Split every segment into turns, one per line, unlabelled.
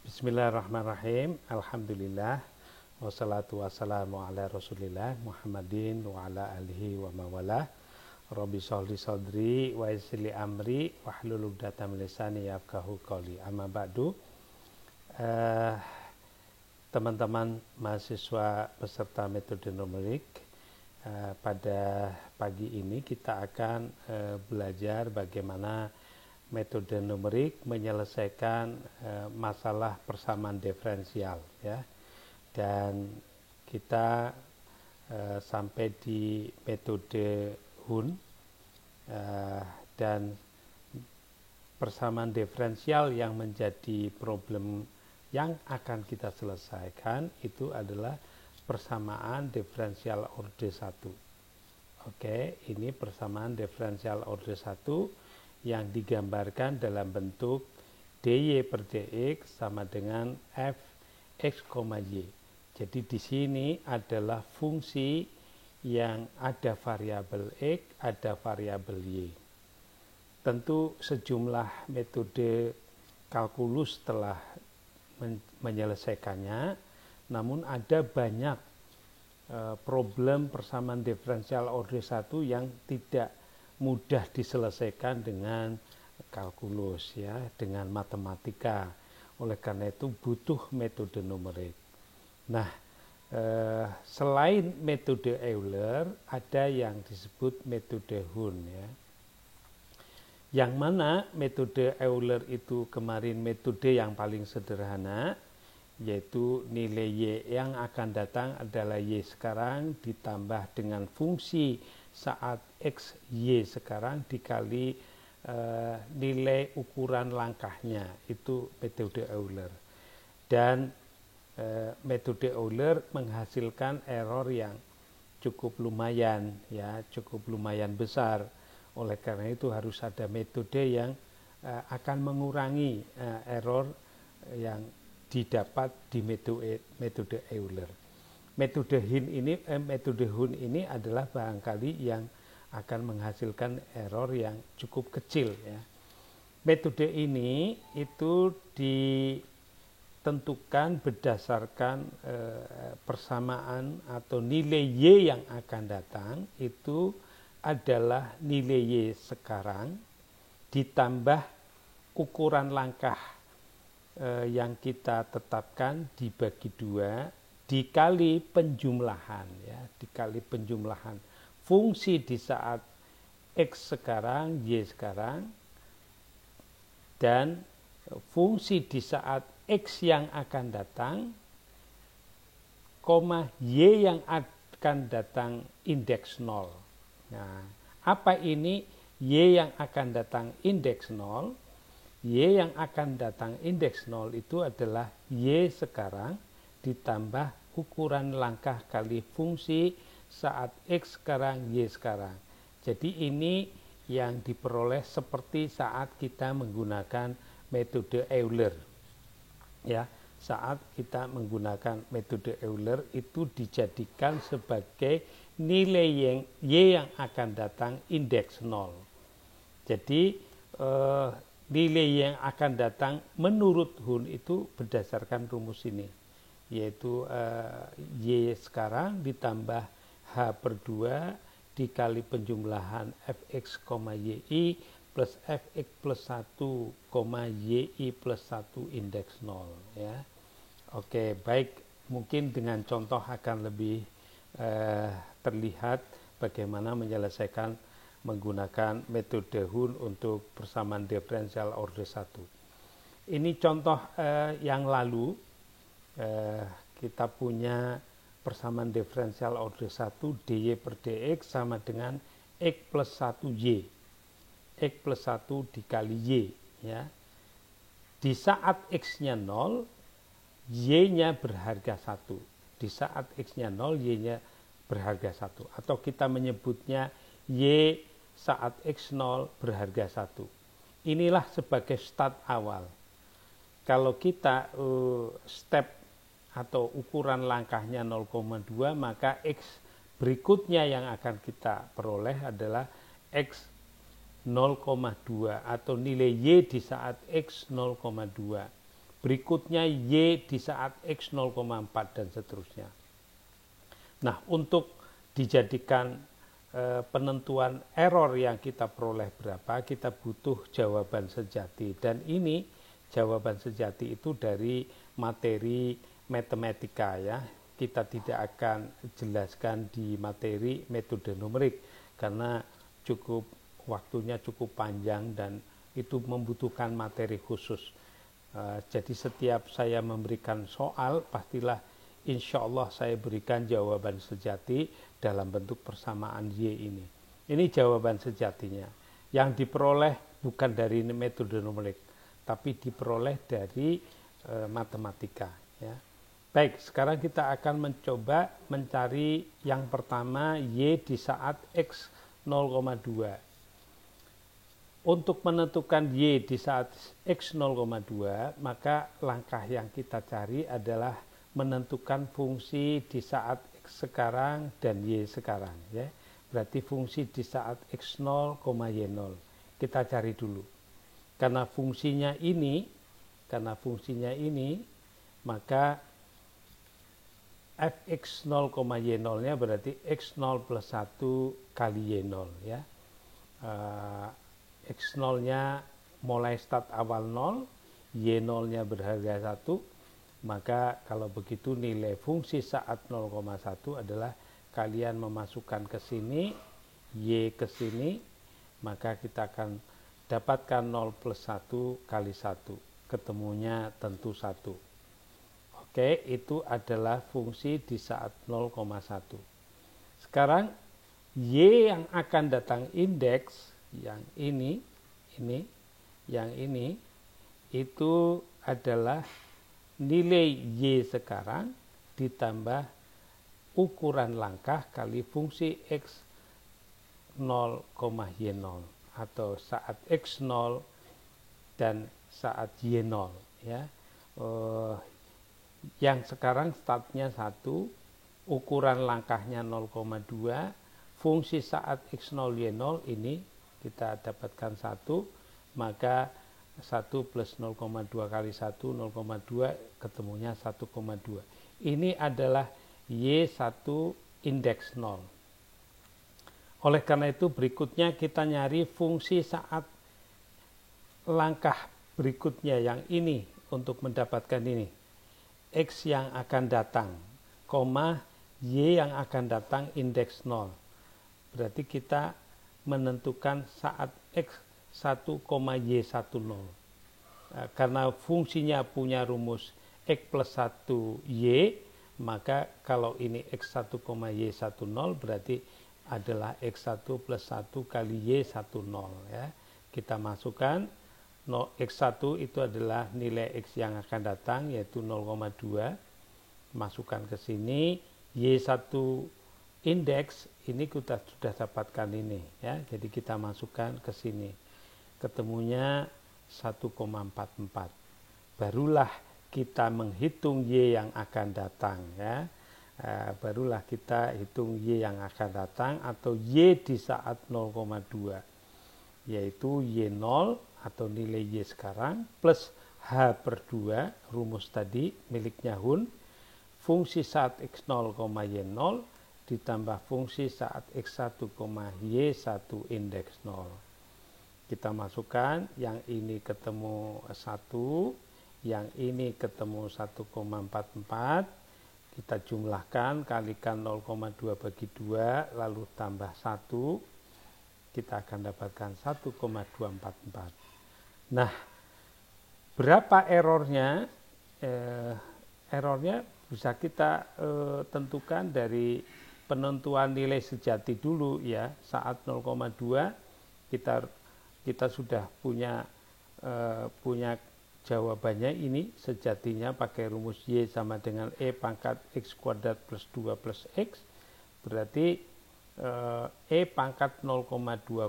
Bismillahirrahmanirrahim. Alhamdulillah. Wassalatu wassalamu ala rasulillah Muhammadin wa ala alihi wa mawalah. Rabbi sholli sadri wa yassirli amri wahlul 'uqdatam min lisani yafqahu qawli. Amma ba'du. Teman-teman mahasiswa peserta metode numerik, pada pagi ini kita akan belajar bagaimana metode numerik menyelesaikan masalah persamaan diferensial, ya. Dan kita sampai di metode Hun, dan persamaan diferensial yang menjadi problem yang akan kita selesaikan itu adalah persamaan diferensial order 1. Oke, ini persamaan diferensial order 1 yang digambarkan dalam bentuk dy per dx sama dengan fx, y. Jadi di sini adalah fungsi yang ada variabel x, ada variabel y. Tentu sejumlah metode kalkulus telah menyelesaikannya, namun ada banyak problem persamaan diferensial order 1 yang tidak mudah diselesaikan dengan kalkulus, ya, dengan matematika. Oleh karena itu butuh metode numerik. Nah, selain metode Euler ada yang disebut metode Hun, ya. Yang mana metode Euler itu kemarin metode yang paling sederhana, yaitu nilai y yang akan datang adalah y sekarang ditambah dengan fungsi saat x y sekarang dikali nilai ukuran langkahnya, itu metode Euler. Dan metode Euler menghasilkan error yang cukup lumayan, ya, cukup lumayan besar. Oleh karena itu harus ada metode yang akan mengurangi error yang didapat di metode Euler. Metode Hun ini adalah barangkali yang akan menghasilkan error yang cukup kecil, ya. Metode ini itu ditentukan berdasarkan persamaan atau nilai y yang akan datang itu adalah nilai y sekarang ditambah ukuran langkah yang kita tetapkan dibagi 2 dikali penjumlahan, ya, dikali penjumlahan fungsi di saat x sekarang, y sekarang, dan fungsi di saat x yang akan datang, y yang akan datang indeks 0. Nah, apa ini y yang akan datang indeks 0? Y yang akan datang indeks 0 itu adalah y sekarang ditambah ukuran langkah kali fungsi saat x sekarang, y sekarang. Jadi ini yang diperoleh seperti saat kita menggunakan metode Euler, ya. Saat kita menggunakan metode Euler itu dijadikan sebagai nilai y yang akan datang indeks 0. Jadi nilai yang akan datang menurut Hun itu berdasarkan rumus ini, yaitu y sekarang ditambah h per 2 dikali penjumlahan fx, yi plus fx plus 1, yi plus 1 indeks 0, ya. Oke, baik, mungkin dengan contoh akan lebih terlihat bagaimana menyelesaikan menggunakan metode Hun untuk persamaan diferensial order 1. Ini contoh yang lalu, kita punya persamaan diferensial order 1 dy per dx sama dengan x plus 1y. X plus 1 dikali y, ya. Di saat x-nya 0, y-nya berharga 1. Di saat x-nya 0, y-nya berharga 1. Atau kita menyebutnya y saat x0 berharga 1. Inilah sebagai start awal. Kalau kita step atau ukuran langkahnya 0,2, maka x berikutnya yang akan kita peroleh adalah x 0,2 atau nilai y di saat x 0,2 berikutnya Y di saat X 0,4 dan seterusnya. Nah, untuk dijadikan penentuan error yang kita peroleh berapa, kita butuh jawaban sejati. Dan ini jawaban sejati itu dari materi matematika ya. Kita tidak akan jelaskan di materi metode numerik karena waktunya cukup panjang dan itu membutuhkan materi khusus. Jadi setiap saya memberikan soal, pastilah insya Allah saya berikan jawaban sejati dalam bentuk persamaan Y ini. Ini jawaban sejatinya. Yang diperoleh bukan dari metode numerik, tapi diperoleh dari matematika. Ya. Baik, sekarang kita akan mencoba mencari yang pertama Y di saat X 0,2. Untuk menentukan Y di saat X 0,2, maka langkah yang kita cari adalah menentukan fungsi di saat X sekarang dan Y sekarang. Ya. Berarti fungsi di saat X0, Y0. Kita cari dulu. Karena fungsinya ini, maka fx0, y0-nya berarti x0 plus 1 kali y0 ya. X0-nya mulai start awal 0, y0-nya berharga 1, maka kalau begitu nilai fungsi saat 0,1 adalah kalian memasukkan ke sini, y ke sini, maka kita akan dapatkan 0 plus 1 kali 1, ketemunya tentu 1. Oke, itu adalah fungsi di saat 0,1. Sekarang Y yang akan datang indeks yang ini, itu adalah nilai Y sekarang ditambah ukuran langkah kali fungsi X 0, Y0 atau saat X0 dan saat Y0 ya. Yang sekarang startnya 1, ukuran langkahnya 0,2, fungsi saat X0, Y0 ini kita dapatkan 1, maka 1 plus 0,2 kali 1, 0,2, ketemunya 1,2. Ini adalah Y1 indeks 0. Oleh karena itu berikutnya kita nyari fungsi saat langkah berikutnya yang ini untuk mendapatkan ini. X yang akan datang, Y yang akan datang indeks 0. Berarti kita menentukan saat X1, Y1 0. Karena fungsinya punya rumus X plus 1 Y, maka kalau ini X1, Y1 0 berarti adalah X1 plus 1 kali Y1 0. Ya. Kita masukkan. X1 itu adalah nilai X yang akan datang yaitu 0,2, masukkan ke sini. Y1 indeks ini kita sudah dapatkan ini ya, jadi kita masukkan ke sini, ketemunya 1,44. Barulah kita menghitung Y yang akan datang ya. Barulah kita hitung Y yang akan datang atau Y di saat 0,2 yaitu Y0 atau nilai Y sekarang plus H/2 rumus tadi miliknya Hun, fungsi saat X0, Y0 ditambah fungsi saat X1, Y1 indeks 0. Kita masukkan, yang ini ketemu 1, yang ini ketemu 1,44, kita jumlahkan, kalikan 0,2 bagi 2, lalu tambah 1, kita akan dapatkan 1,244. Nah, berapa errornya? Errornya bisa kita tentukan dari penentuan nilai sejati dulu ya. Saat 0,2 kita sudah punya jawabannya ini sejatinya pakai rumus Y sama dengan E pangkat X kuadrat plus 2 plus X. Berarti E pangkat 0,2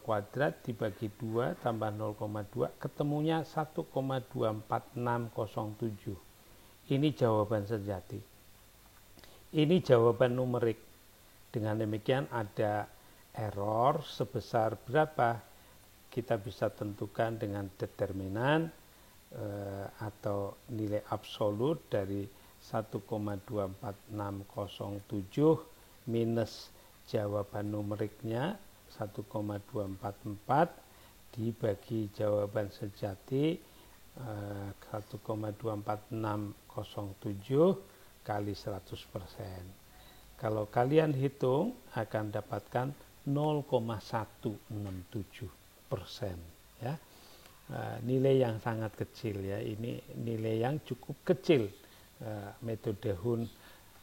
kuadrat dibagi 2 tambah 0,2 ketemunya 1,24607. Ini jawaban sejati. Ini jawaban numerik. Dengan demikian ada error sebesar berapa kita bisa tentukan dengan determinan atau nilai absolut dari 1,24607 minus jawaban numeriknya 1,244 dibagi jawaban sejati 1,24607 kali 100%. Kalau kalian hitung akan dapatkan 0,167%, ya. Nilai yang sangat kecil, ya. Ini nilai yang cukup kecil. Metode Hun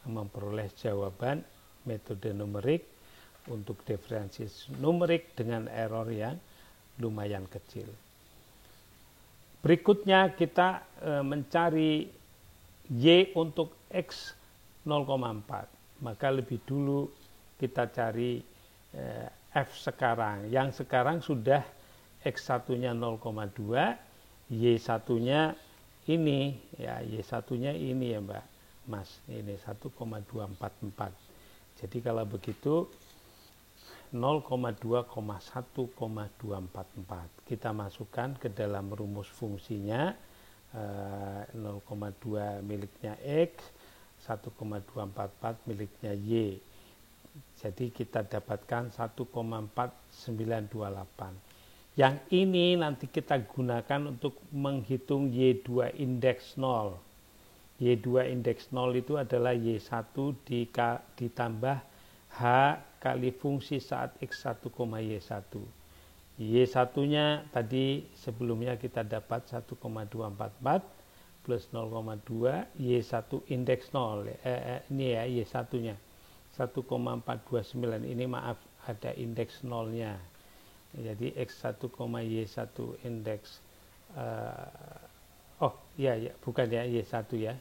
memperoleh jawaban metode numerik untuk diferensiasi numerik dengan error yang lumayan kecil. Berikutnya kita mencari Y untuk X 0,4. Maka lebih dulu kita cari F sekarang. Yang sekarang sudah X1-nya 0,2, Y1-nya ini, ya, Y1-nya ini ya Mbak Mas, ini 1,244. Jadi kalau begitu 0,2,1,244 kita masukkan ke dalam rumus fungsinya, 0,2 miliknya X, 1,244 miliknya Y. Jadi kita dapatkan 1,4928. Yang ini nanti kita gunakan untuk menghitung Y2 indeks 0. Y2 indeks 0 itu adalah Y1 ditambah H kali fungsi saat X1, Y1. Y1-nya tadi sebelumnya kita dapat 1,244 plus 0,2, Y1 indeks 0. Ini ya Y1-nya. 1,429, ini maaf ada indeks 0-nya. Jadi X1, Y1 indeks bukan ya Y1 ya,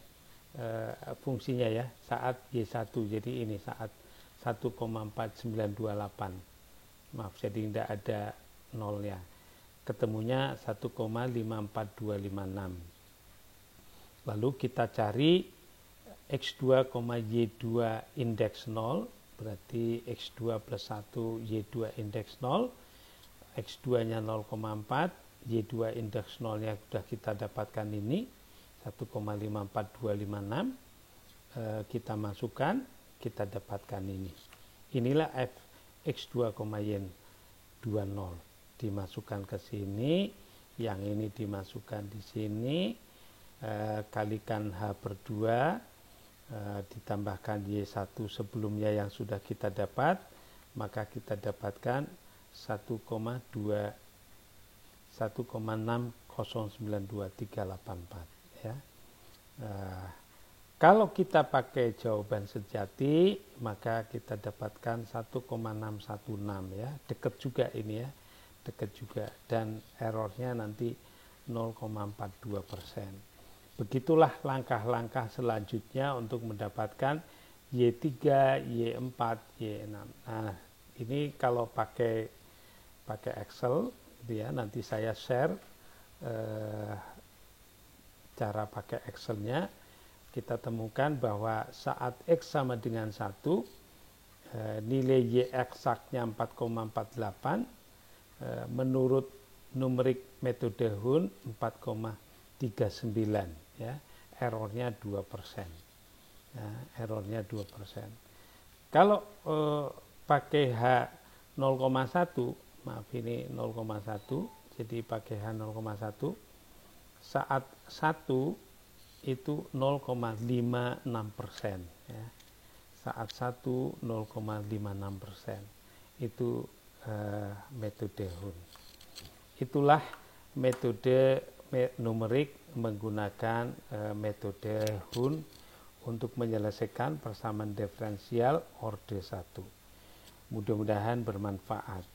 fungsinya ya saat Y1, jadi ini saat 1,4928, maaf jadi tidak ada nolnya, ketemunya 1,54256. Lalu kita cari X2, Y2 indeks 0, berarti X2 plus 1 Y2 indeks 0, X2-nya 0,4, Y2 indeks 0-nya sudah kita dapatkan ini 1,54256, kita masukkan, kita dapatkan ini. Inilah F X2, Y20, dimasukkan ke sini, yang ini dimasukkan di sini, kalikan H per 2, ditambahkan Y1 sebelumnya yang sudah kita dapat, maka kita dapatkan 1,6092384, ya. Kalau kita pakai jawaban sejati, maka kita dapatkan 1,616, ya, dekat juga ini ya, dekat juga, dan errornya nanti 0,42%. Begitulah langkah-langkah selanjutnya untuk mendapatkan Y3, Y4, Y6. Nah, ini kalau pakai Excel, gitu ya, nanti saya share cara pakai Excelnya. Kita temukan bahwa saat X sama dengan 1, nilai Y eksaknya 4,48, menurut numerik metode Hun 4,39, ya, errornya 2%. Ya, errornya 2%. Kalau pakai H 0,1, maaf ini 0,1, jadi pakai H 0,1, saat 1 itu 0,56%, ya. Saat 1 0,56%, itu metode Hun. Itulah metode numerik menggunakan metode Hun untuk menyelesaikan persamaan diferensial orde 1. Mudah-mudahan bermanfaat.